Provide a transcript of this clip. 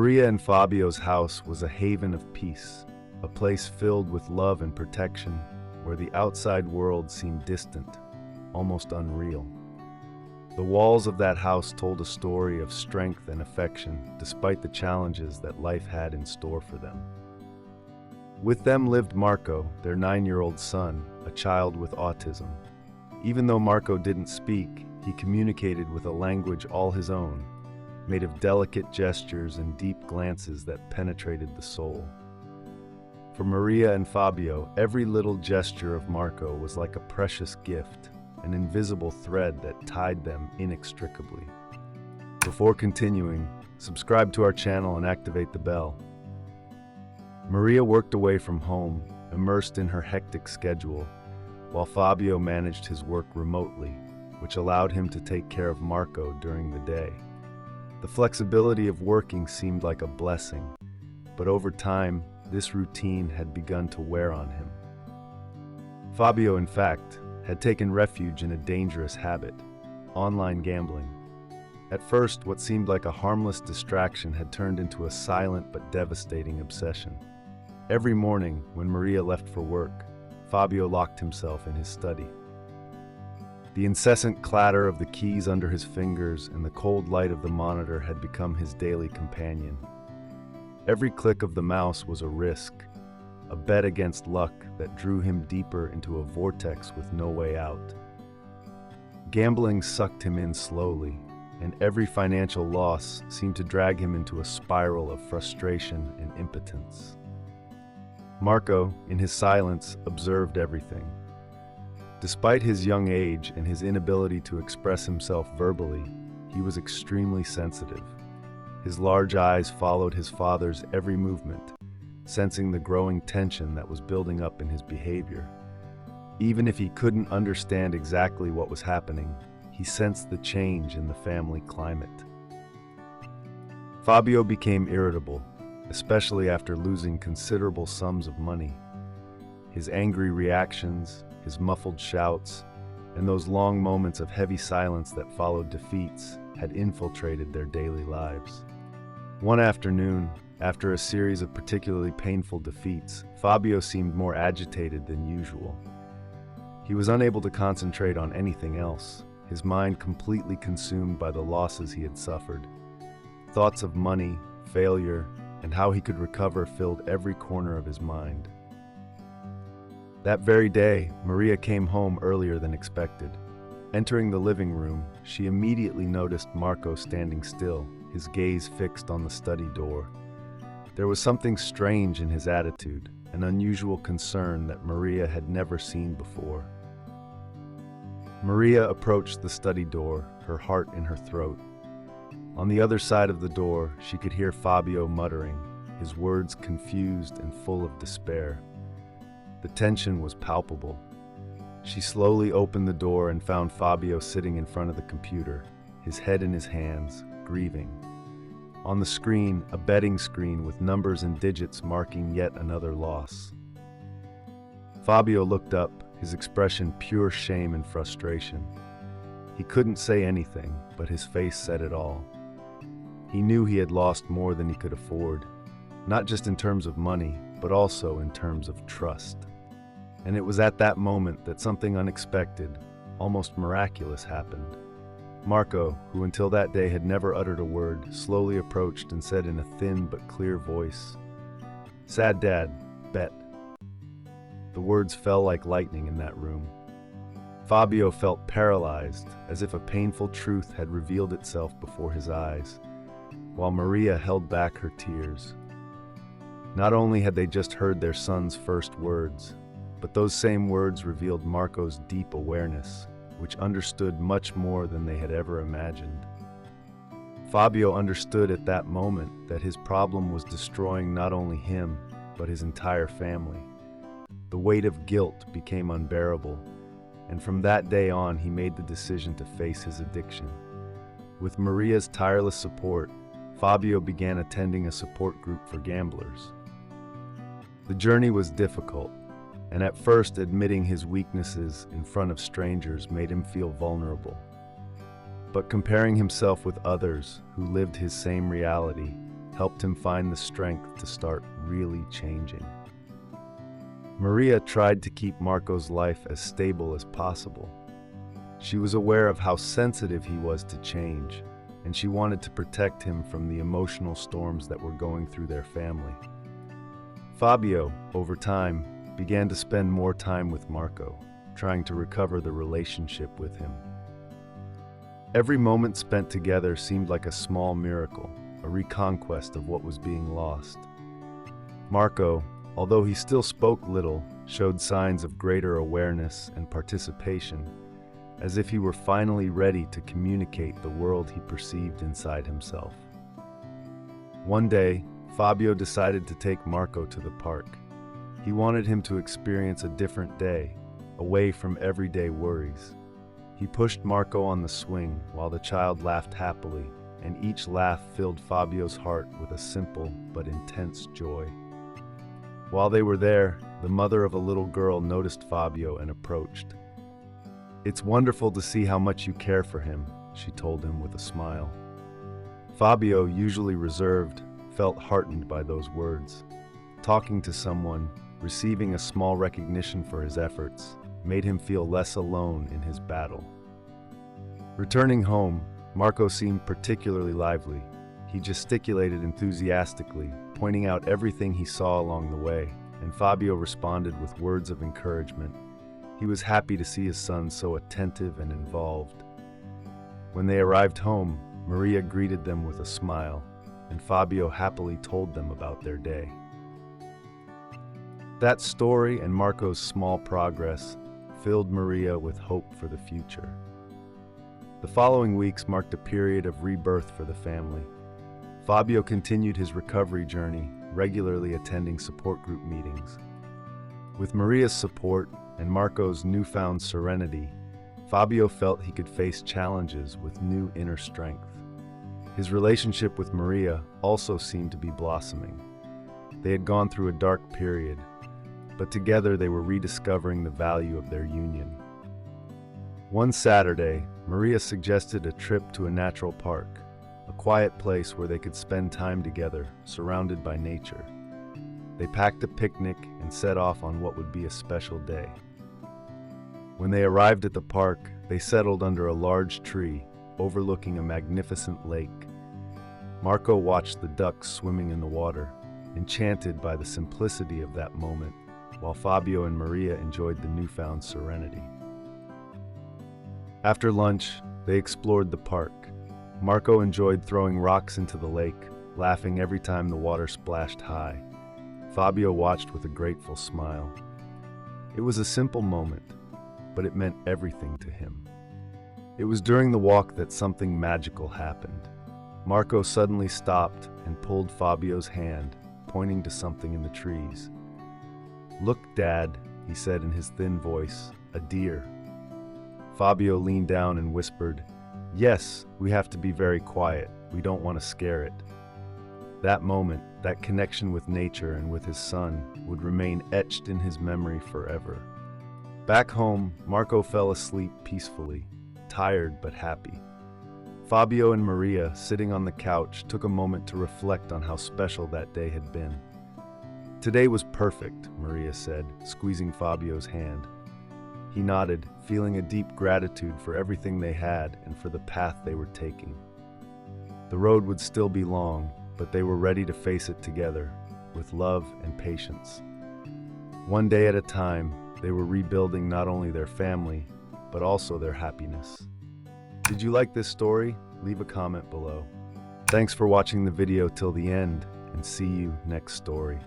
Maria and Fabio's house was a haven of peace, a place filled with love and protection, where the outside world seemed distant, almost unreal. The walls of that house told a story of strength and affection, despite the challenges that life had in store for them. With them lived Marco, their 9-year-old son, a child with autism. Even though Marco didn't speak, he communicated with a language all his own, made of delicate gestures and deep glances that penetrated the soul. For Maria and Fabio, every little gesture of Marco was like a precious gift, an invisible thread that tied them inextricably. Before continuing, subscribe to our channel and activate the bell. Maria worked away from home, immersed in her hectic schedule, while Fabio managed his work remotely, which allowed him to take care of Marco during the day. The flexibility of working seemed like a blessing, but over time, this routine had begun to wear on him. Fabio, in fact, had taken refuge in a dangerous habit: online gambling. At first, what seemed like a harmless distraction had turned into a silent but devastating obsession. Every morning, when Maria left for work, Fabio locked himself in his study. The incessant clatter of the keys under his fingers and the cold light of the monitor had become his daily companion. Every click of the mouse was a risk, a bet against luck that drew him deeper into a vortex with no way out. Gambling sucked him in slowly, and every financial loss seemed to drag him into a spiral of frustration and impotence. Marco, in his silence, observed everything. Despite his young age and his inability to express himself verbally, he was extremely sensitive. His large eyes followed his father's every movement, sensing the growing tension that was building up in his behavior. Even if he couldn't understand exactly what was happening, he sensed the change in the family climate. Fabio became irritable, especially after losing considerable sums of money. His angry reactions, his muffled shouts, and those long moments of heavy silence that followed defeats had infiltrated their daily lives. One afternoon, after a series of particularly painful defeats, Fabio seemed more agitated than usual. He was unable to concentrate on anything else, his mind completely consumed by the losses he had suffered. Thoughts of money, failure, and how he could recover filled every corner of his mind. That very day, Maria came home earlier than expected. Entering the living room, she immediately noticed Marco standing still, his gaze fixed on the study door. There was something strange in his attitude, an unusual concern that Maria had never seen before. Maria approached the study door, her heart in her throat. On the other side of the door, she could hear Fabio muttering, his words confused and full of despair. The tension was palpable. She slowly opened the door and found Fabio sitting in front of the computer, his head in his hands, grieving. On the screen, a betting screen with numbers and digits marking yet another loss. Fabio looked up, his expression pure shame and frustration. He couldn't say anything, but his face said it all. He knew he had lost more than he could afford, not just in terms of money, but also in terms of trust. And it was at that moment that something unexpected, almost miraculous, happened. Marco, who until that day had never uttered a word, slowly approached and said in a thin but clear voice, "Sad Dad, bet." The words fell like lightning in that room. Fabio felt paralyzed, as if a painful truth had revealed itself before his eyes, while Maria held back her tears. Not only had they just heard their son's first words, but those same words revealed Marco's deep awareness, which understood much more than they had ever imagined. Fabio understood at that moment that his problem was destroying not only him, but his entire family. The weight of guilt became unbearable, and from that day on he made the decision to face his addiction. With Maria's tireless support, Fabio began attending a support group for gamblers. The journey was difficult, and at first admitting his weaknesses in front of strangers made him feel vulnerable. But comparing himself with others who lived his same reality helped him find the strength to start really changing. Maria tried to keep Marco's life as stable as possible. She was aware of how sensitive he was to change, and she wanted to protect him from the emotional storms that were going through their family. Fabio, over time, began to spend more time with Marco, trying to recover the relationship with him. Every moment spent together seemed like a small miracle, a reconquest of what was being lost. Marco, although he still spoke little, showed signs of greater awareness and participation, as if he were finally ready to communicate the world he perceived inside himself. One day, Fabio decided to take Marco to the park. He wanted him to experience a different day, away from everyday worries. He pushed Marco on the swing while the child laughed happily, and each laugh filled Fabio's heart with a simple but intense joy. While they were there, the mother of a little girl noticed Fabio and approached. "It's wonderful to see how much you care for him," she told him with a smile. Fabio, usually reserved, felt heartened by those words. Talking to someone, receiving a small recognition for his efforts, made him feel less alone in his battle. Returning home, Marco seemed particularly lively. He gesticulated enthusiastically, pointing out everything he saw along the way, and Fabio responded with words of encouragement. He was happy to see his son so attentive and involved. When they arrived home, Maria greeted them with a smile, and Fabio happily told them about their day. That story and Marco's small progress filled Maria with hope for the future. The following weeks marked a period of rebirth for the family. Fabio continued his recovery journey, regularly attending support group meetings. With Maria's support and Marco's newfound serenity, Fabio felt he could face challenges with new inner strength. His relationship with Maria also seemed to be blossoming. They had gone through a dark period, but together they were rediscovering the value of their union. One Saturday, Maria suggested a trip to a natural park, a quiet place where they could spend time together, surrounded by nature. They packed a picnic and set off on what would be a special day. When they arrived at the park, they settled under a large tree, overlooking a magnificent lake. Marco watched the ducks swimming in the water, enchanted by the simplicity of that moment, while Fabio and Maria enjoyed the newfound serenity. After lunch, they explored the park. Marco enjoyed throwing rocks into the lake, laughing every time the water splashed high. Fabio watched with a grateful smile. It was a simple moment, but it meant everything to him. It was during the walk that something magical happened. Marco suddenly stopped and pulled Fabio's hand, pointing to something in the trees. "Look, Dad," he said in his thin voice, "a deer." Fabio leaned down and whispered, "Yes, we have to be very quiet. We don't want to scare it." That moment, that connection with nature and with his son, would remain etched in his memory forever. Back home, Marco fell asleep peacefully, tired but happy. Fabio and Maria, sitting on the couch, took a moment to reflect on how special that day had been. "Today was perfect," Maria said, squeezing Fabio's hand. He nodded, feeling a deep gratitude for everything they had and for the path they were taking. The road would still be long, but they were ready to face it together, with love and patience. One day at a time, they were rebuilding not only their family, but also their happiness. Did you like this story? Leave a comment below. Thanks for watching the video till the end, and see you next story.